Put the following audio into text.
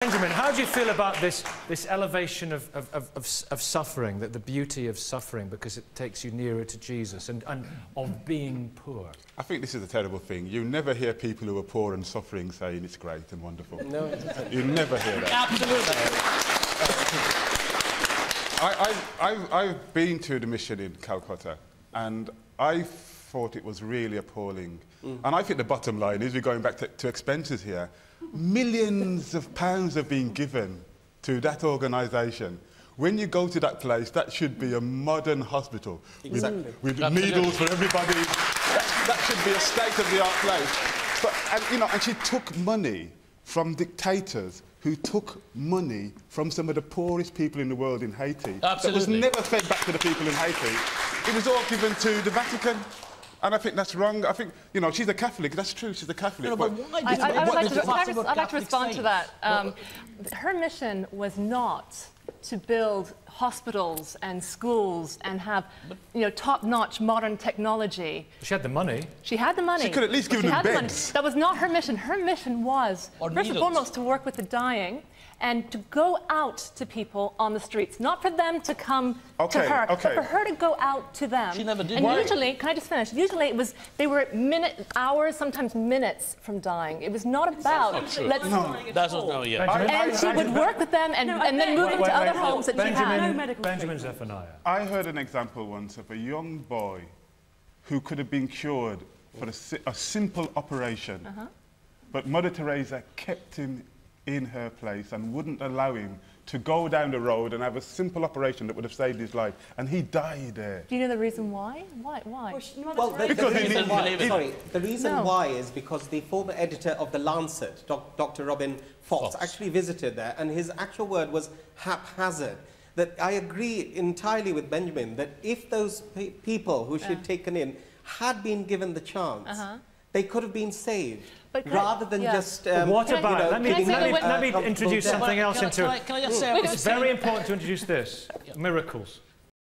Benjamin, how do you feel about this elevation of suffering, that the beauty of suffering, because it takes you nearer to Jesus, and of being poor? I think this is a terrible thing. You never hear people who are poor and suffering saying it's great and wonderful. No, you never hear that. Absolutely. I've been to the mission in Calcutta, and I thought it was really appalling. And I think the bottom line is, we're going back to expenses here. Millions of pounds have been given to that organisation. When you go to that place, that should be a modern hospital. Exactly. With needles for everybody. That should be a state-of-the-art place. But, and she took money from dictators who took money from some of the poorest people in the world in Haiti. Absolutely. That was never fed back to the people in Haiti. It was all given to the Vatican. And I think that's wrong. I think, she's a Catholic. That's true, she's a Catholic. No, but why I'd like to respond to that. Her mission was not to build hospitals and schools and have, top-notch modern technology. She had the money. She had the money. She could at least give them beds. That was not her mission. Her mission was, first and foremost, to work with the dying and to go out to people on the streets, not for them to come to her, but for her to go out to them. She never did. And usually, can I just finish? Usually they were hours, sometimes minutes from dying. It was not about, That's not true. And she would work with them and then move them to other homes that she had. Benjamin Zephaniah. I heard an example once of a young boy who could have been cured for a simple operation, but Mother Teresa kept him in her place and wouldn't allow him to go down the road and have a simple operation that would have saved his life, and he died there. Do you know the reason why? Why? Well, the reason why is because the former editor of The Lancet, Dr. Robin Fox, actually visited there, and his actual word was haphazard. That I agree entirely with Benjamin, that if those people who she'd taken in had been given the chance, they could have been saved. Rather than just... what about... Let me introduce something else into it. Can I just say... It's very important to introduce this. Miracles.